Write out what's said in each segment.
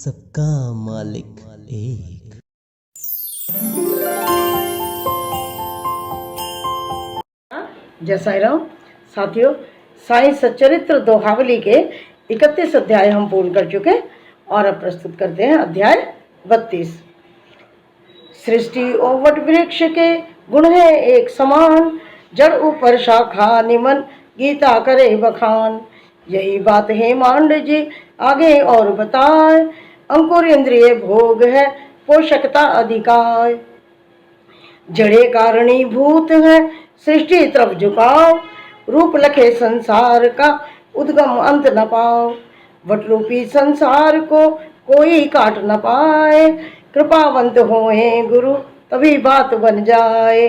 सबका मालिक एक। जय साईं राम। साथियों, साईं सच्चरित्र दोहावली के 31 अध्याय हम पूर्ण कर चुके और अब प्रस्तुत करते हैं अध्याय 32। सृष्टि ओ वट वृक्ष के गुण है एक समान, जड़ ऊपर शाखा निमन गीता करे बखान। यही बात है मांड जी आगे और बताए, अंकुर इंद्रिय भोग है पोषकता अधिकार। जड़े कारणी भूत है सृष्टि तरफ झुकाव, रूप लखे संसार का उद्गम अंत न पाओ। वट रूपी संसार को कोई काट न पाए, कृपावंत होए गुरु तभी बात बन जाए।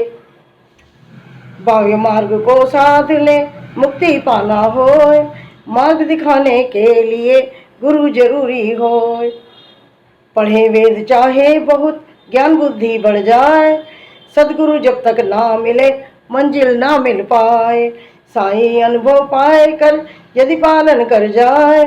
भाव्य मार्ग को साध ले मुक्ति पाना होए, मार्ग दिखाने के लिए गुरु जरूरी होए। पढ़े वेद चाहे बहुत ज्ञान बुद्धि बढ़ जाए, सदगुरु जब तक ना मिले मंजिल ना मिल पाए। साईं अनुभव पाए कर यदि पालन कर जाए,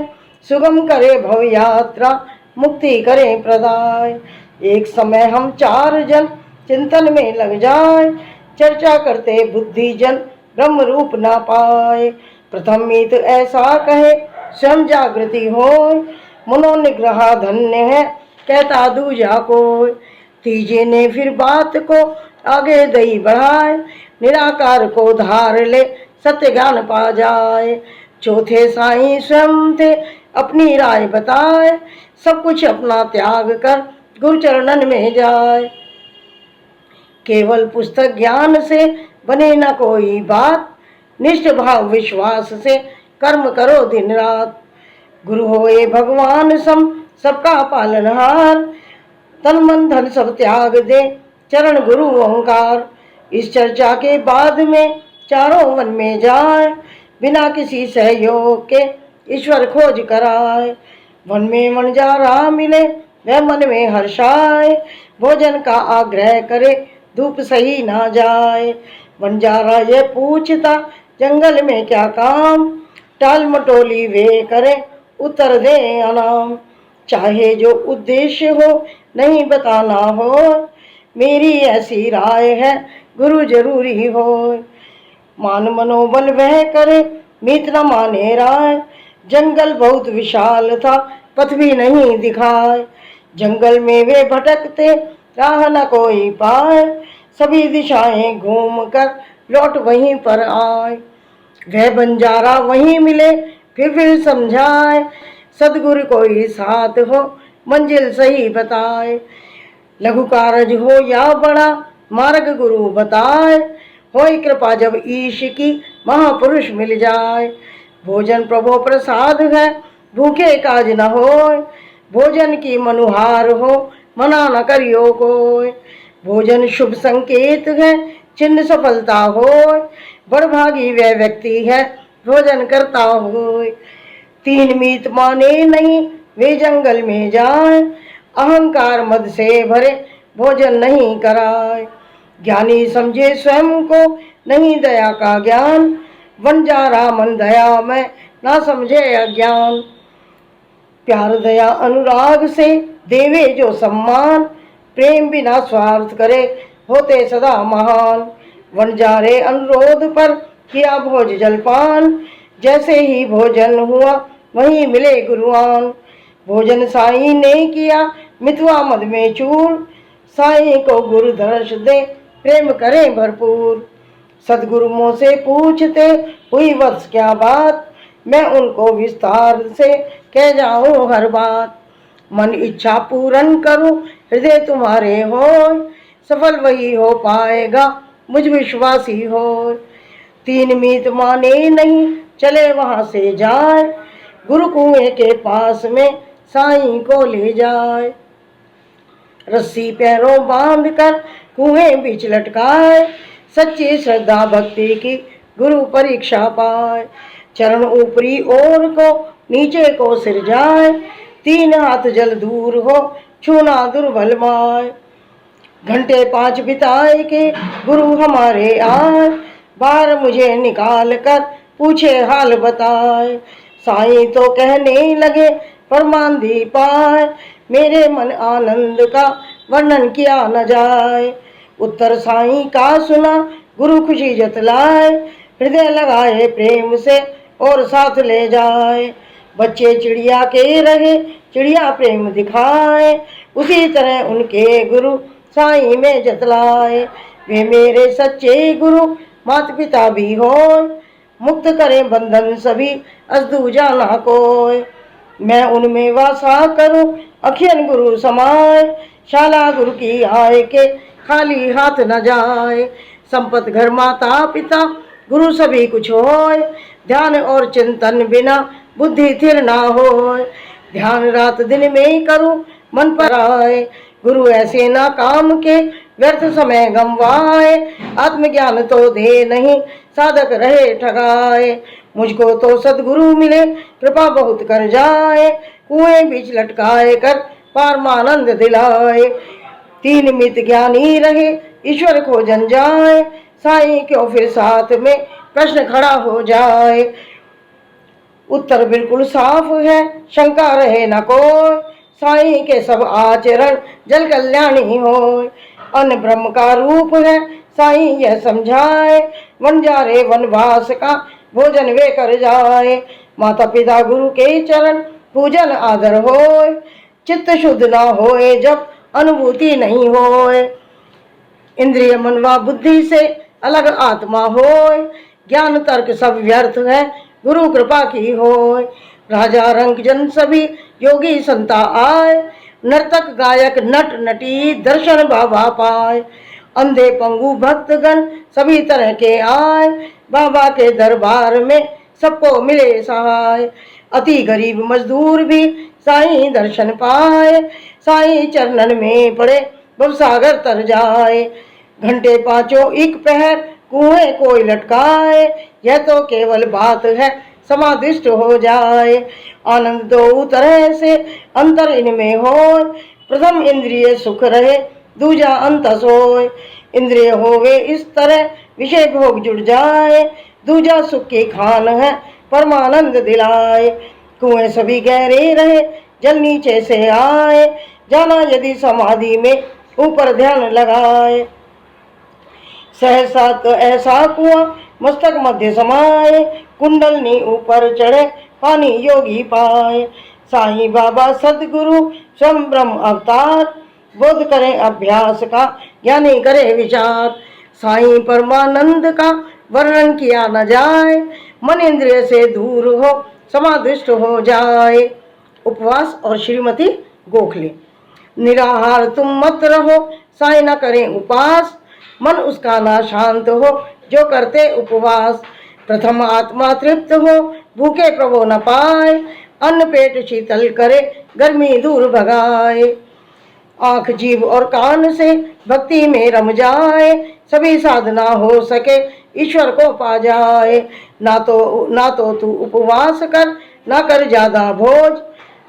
सुगम करे भव यात्रा मुक्ति करे प्रदाय। एक समय हम 4 जन चिंतन में लग जाए, चर्चा करते बुद्धि जन ब्रह्म रूप ना पाए। प्रथम मीत ऐसा कहे स्वयं जागृति होय, मनोनिग्रह धन्य है कहता दूजा कोय। तीजे ने फिर बात को आगे दही बढ़ाए, निराकार को धार ले सत्य ज्ञान पा जाए। चौथे साईं स्वयं थे अपनी राय बताए, सब कुछ अपना त्याग कर गुरु चरणन में जाए। केवल पुस्तक ज्ञान से बने न कोई बात, निष्ठ भाव विश्वास से कर्म करो दिन रात। गुरु होए भगवान सम सबका पालनहार, तन मन धन सब त्याग दे चरण गुरु ओंकार। इस चर्चा के बाद में चारों वन में जाए, बिना किसी सहयोग के ईश्वर खोज कराए। वन में वनजारा मिले वह मन में हर्षाए, भोजन का आग्रह करे धूप सही ना जाए। वनजारा ये पूछता जंगल में क्या काम, टाल मटोली वे करे उत्तर दे अनाम। चाहे जो उद्देश्य हो नहीं बताना हो, मेरी ऐसी राय है गुरु जरूरी हो। मान मनोबल वह करे मीत न माने राय, जंगल बहुत विशाल था पथ भी नहीं दिखाए। जंगल में वे भटकते राह न कोई पाए, सभी दिशाएं घूम कर लौट वहीं पर आए। वह बंजारा वहीं मिले फिर समझाए, सदगुरु कोई साथ हो मंजिल सही बताए। लघु कारज हो या बड़ा मार्ग गुरु बताए, होई कृपा जब ईश की महापुरुष मिल जाए। भोजन प्रभु प्रसाद है भूखे काज न होय, भोजन की मनुहार हो मना न करियो कोय। भोजन शुभ संकेत है चिन्ह सफलता होय, बड़भागी वह व्यक्ति है भोजन करता होय। 3 मीत माने नहीं वे जंगल में जाए, अहंकार मद से भरे भोजन नहीं कराए। ज्ञानी समझे स्वयं को नहीं दया का ज्ञान, वनजारा मन दया में ना समझे अज्ञान। प्यार दया अनुराग से देवे जो सम्मान, प्रेम बिना स्वार्थ करे होते सदा महान। वनजारे अनुरोध पर किया भोज जलपान, जैसे ही भोजन हुआ वहीं मिले गुरुआन। भोजन साईं ने किया मितवा मद में चूर, साईं को गुरु दर्श दे प्रेम करें भरपूर। सदगुरु मुँह से पूछते हुई वत्स क्या बात, मैं उनको विस्तार से कह जाऊं हर बात। मन इच्छा पूर्ण करूं हृदय तुम्हारे हो, सफल वही हो पाएगा मुझ विश्वासी हो। 3 मीत माने नहीं चले वहां से जाए, गुरु कुएं के पास में साईं को ले जाए। रस्सी पैरों बांध कर कुएं बीच लटकाए, सच्ची श्रद्धा भक्ति की गुरु परीक्षा पाए। चरण ऊपरी ओर को नीचे को सिर जाए, 3 हाथ जल दूर हो छूना दुर्बल माय। घंटे 5 बिताए के गुरु हमारे आए, बाहर मुझे निकाल कर पूछे हाल बताए। साईं तो कहने लगे परमानंदी पाए। मेरे मन आनंद का वर्णन किया न जाए। उत्तर साईं का सुना गुरु खुशी जतलाए। हृदय लगाए प्रेम से और साथ ले जाए। बच्चे चिड़िया के रहे चिड़िया प्रेम दिखाए। उसी तरह उनके गुरु साईं में जतलाए। वे मेरे सच्चे गुरु माता पिता भी होए। मुक्त करें बंधन सभी अजदू जाना कोय। मैं उनमें वासा करूं अखियन गुरु समाए। शाला गुरु की आय के खाली हाथ न जाए। संपत घर माता पिता गुरु सभी कुछ होय। ध्यान और चिंतन बिना बुद्धि थिर ना होय। ध्यान रात दिन में ही करूं मन पर आए। गुरु ऐसे ना काम के व्यर्थ समय गंवाए। आत्मज्ञान तो दे नहीं साधक रहे ठगाए। मुझको तो सदगुरु मिले कृपा बहुत कर जाए। कुएं बीच लटकाए कर परमानंद दिलाए। तीन मित ज्ञानी रहे ईश्वर को जन जाए। साईं क्यों फिर साथ में प्रश्न खड़ा हो जाए। उत्तर बिल्कुल साफ है शंका रहे न कोई। साईं के सब आचरण जल कल्याणी हो। अन्न ब्रह्म का रूप है साईं यह समझाए। वन जा रे वनवास का भोजन वे कर जाए। माता पिता गुरु के चरण पूजन आदर होए। चित्त शुद्ध न होए जब अनुभूति नहीं होए। इंद्रिय मन व बुद्धि से अलग आत्मा होए। ज्ञान तर्क सब व्यर्थ है गुरु कृपा की होय। राजा रंग जन सभी योगी संता आए। नर्तक गायक नट नटी दर्शन बाबा पाए। अंधे पंगु भक्तगण सभी तरह के आए। बाबा के दरबार में सबको मिले सहाय। अति गरीब मजदूर भी साईं दर्शन पाए। साईं चरणन में पड़े भवसागर तर जाए। घंटे पांचों एक पहर कुएं कोई लटकाए। यह तो केवल बात है समाधिष्ट हो जाए। आनंद दो तरह से अंतर इनमें हो। प्रथम इंद्रिय सुख रहे दूजा अंत सोय। इंद्रिय होवे इस तरह विषय भोग जुड़ जाए। दूजा सुख की खान है परमानंद दिलाए। कुएं सभी गहरे रहे जल नीचे से आए। जाना यदि समाधि में ऊपर ध्यान लगाए। सहसा तो ऐसा कुआं मस्तक मध्य समाए। कुंडलनी ऊपर चढ़े पानी योगी पाए। साईं बाबा सदगुरु स्वयं ब्रह्म अवतार। बोध करें अभ्यास का ज्ञानी करे विचार। साईं परमानंद का वर्णन किया न जाए। मन इंद्रिय से दूर हो समाधिष्ट हो जाए। उपवास और श्रीमती गोखले। निराहार तुम मत रहो साईं न करें उपास। मन उसका ना शांत हो जो करते उपवास। प्रथम आत्मा तृप्त हो भूखे प्रभु न पाए। अन्न पेट शीतल करे गर्मी दूर भगाए। आंख जीभ और कान से भक्ति में रम जाए। सभी साधना हो सके ईश्वर को पा जाए। ना तो तू उपवास कर ना कर ज्यादा भोज।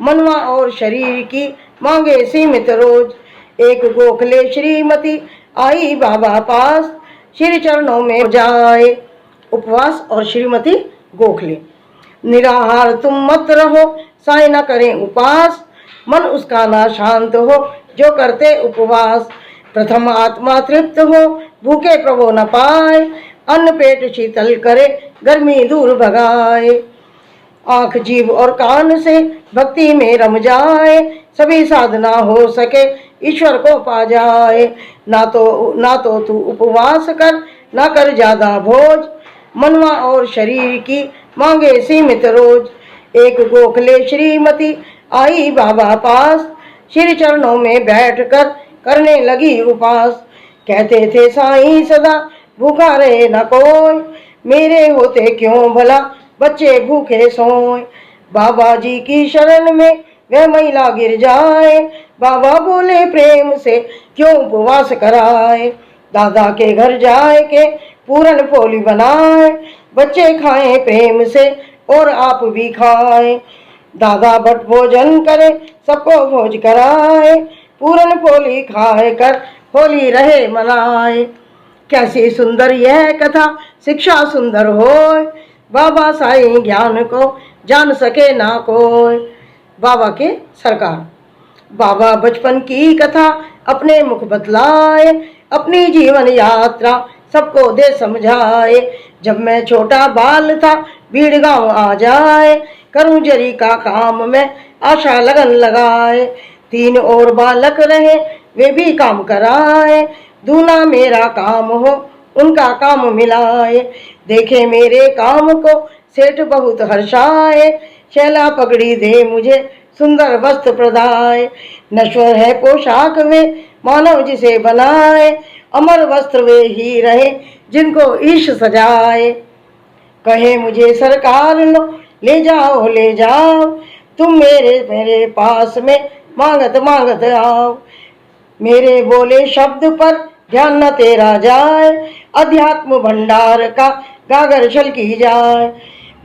मनवा और शरीर की मांगे सीमित रोज। एक गोखले श्रीमती आई बाबा पास। श्री चरणों में जाए। उपवास और श्रीमती गोखले। निराहार तुम मत रहो साईं न करें उपास। मन उसका ना शांत हो जो करते उपवास। प्रथम आत्मा तृप्त हो भूखे प्रभु न पाए। अन्न पेट शीतल करे गर्मी दूर भगाए। आंख जीभ और कान से भक्ति में रम जाए। सभी साधना हो सके ईश्वर को पा जाए। ना तो तू उपवास कर ना कर ज्यादा भोज। मनवा और शरीर की मांगे सीमित रोज। एक गोखले श्रीमती आई बाबा पास। श्री चरणों में बैठकर करने लगी उपास। कहते थे साईं सदा भूखा रहे न कोई। मेरे होते क्यों भला बच्चे भूखे सोए। बाबा जी की शरण में वह महिला गिर जाए। बाबा बोले प्रेम से क्यों उपवास कराए। दादा के घर जाए के पूरन पोली बनाए। बच्चे खाएं प्रेम से और आप भी खाएं। दादा भट भोजन करे सबको भोज कराए। पूरन पोली खाए कर होली रहे मनाए। कैसी सुंदर यह कथा शिक्षा सुंदर होय। बाबा साईं ज्ञान को जान सके ना कोय। बाबा के सरकार। बाबा बचपन की कथा अपने मुख बतलाए, अपनी जीवन यात्रा सबको दे समझाए। जब मैं छोटा बाल था भीड़ गाँव आ जाए, करूं जरी का काम में आशा लगन लगाए। 3 और बालक रहे वे भी काम कराए, दूना मेरा काम हो उनका काम मिलाए। देखे मेरे काम को सेठ बहुत हर्षाए, शैला पगड़ी दे मुझे सुंदर वस्त्र प्रदाय। नश्वर है पोशाक वे मानव जिसे बनाए, अमर वस्त्र वे ही रहे जिनको ईश सजाए। कहे मुझे सरकार लो ले जाओ, तुम मेरे मेरे पास में मांगत मांगत आओ। मेरे बोले शब्द पर ध्यान न तेरा जाए, अध्यात्म भंडार का गागर छलकी जाए।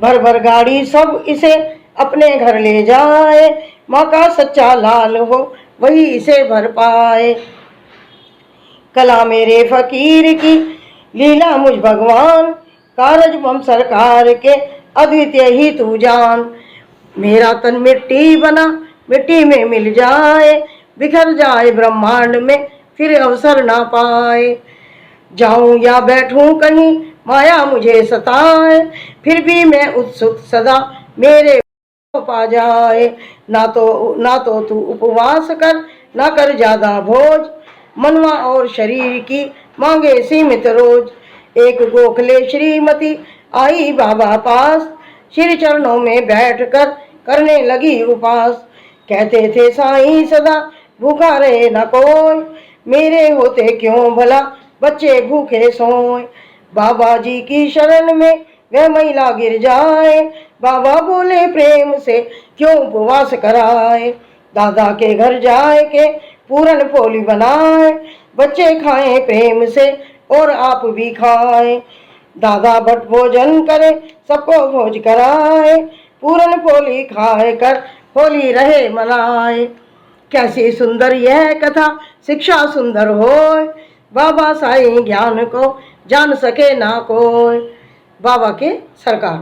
भर भर गाड़ी सब इसे अपने घर ले जाए, माँ का सच्चा लाल हो वही इसे भर पाए। कला मेरे फकीर की लीला मुझ भगवान, कारज मम सरकार के अद्वितीय ही तू जान। मेरा तन मिट्टी बना मिट्टी में मिल जाए, बिखर जाए ब्रह्मांड में फिर अवसर ना पाए। जाऊं या बैठूं कहीं माया मुझे सताए, फिर भी मैं उत्सुक सदा मेरे पा जाए। ना तो तू उपवास कर ना कर ज्यादा भोज, मनवा और शरीर की मांगे सीमित रोज। एक गोखले श्रीमती आई बाबा पास, श्री चरणों में बैठकर करने लगी उपास। कहते थे साईं सदा भूखा रहे न कोई, मेरे होते क्यों भला बच्चे भूखे सोए। बाबा जी की शरण में वह महिला गिर जाए, बाबा बोले प्रेम से क्यों उपवास कराए। दादा के घर जाए के पूरन पोली बनाए, बच्चे खाएं प्रेम से और आप भी खाएं। दादा भट भोजन करे सबको भोज कराए, पूरन पोली खाए कर होली रहे मनाए। कैसी सुंदर यह कथा शिक्षा सुंदर होय, बाबा साईं ज्ञान को जान सके ना कोई। बाबा के सरकार।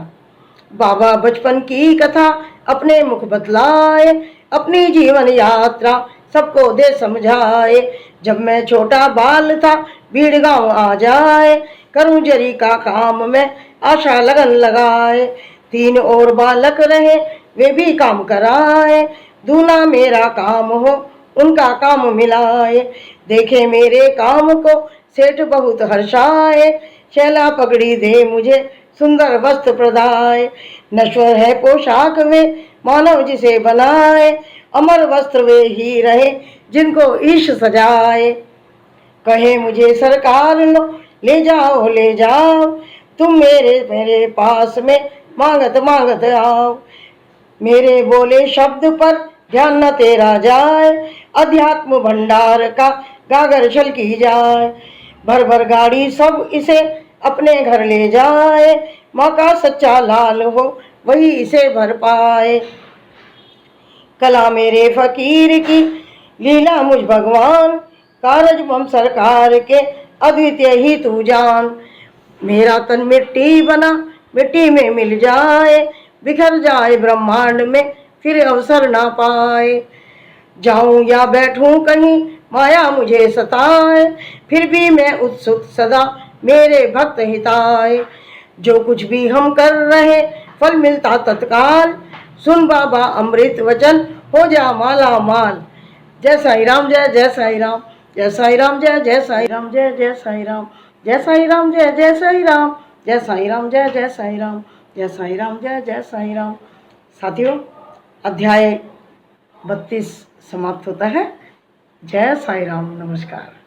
बाबा बचपन की कथा अपने मुख बतलाए, अपनी जीवन यात्रा सबको दे समझाए। जब मैं छोटा बाल था भीड़ गाँव आ जाए, करूं जरी का काम में आशा लगन लगाए। 3 और बालक रहे वे भी काम कराए, दूना मेरा काम हो उनका काम मिलाए। देखे मेरे काम को सेठ बहुत हर्षाए, शैला पगड़ी दे मुझे सुंदर वस्त्र प्रदाय। नश्वर है पोशाक वे मानव जिसे बनाए, अमर वस्त्र वे ही रहे जिनको ईश सजाए। कहे मुझे सरकार लो ले जाओ, तुम मेरे मेरे पास में मांगत मांगत आओ। मेरे बोले शब्द पर ध्यान न तेरा जाए, अध्यात्म भंडार का गागर छलकी जाए। भर भर गाड़ी सब इसे अपने घर ले जाए, माँ का सच्चा लाल हो वही इसे भर पाए। कला मेरे फकीर की लीला मुझ भगवान, कारज मम सरकार के अद्वितीय ही तू जान। मेरा तन मिट्टी बना मिट्टी में मिल जाए, बिखर जाए ब्रह्मांड में फिर अवसर ना पाए। जाऊं या बैठूं कहीं माया मुझे सताए, फिर भी मैं उत्सुक सदा मेरे भक्त हिताए। जो कुछ भी हम कर रहे फल मिलता तत्काल, सुन बाबा अमृत वचन हो जा माला माल। जय साई राम, जय साई राम, जय साई राम, जय साई राम, जय साई राम, जय साई राम, जय साई राम, जय साई राम, जय साई राम, जय साई राम, जय साई राम। साथियों, अध्याय 32 समाप्त होता है। जय साई राम, नमस्कार।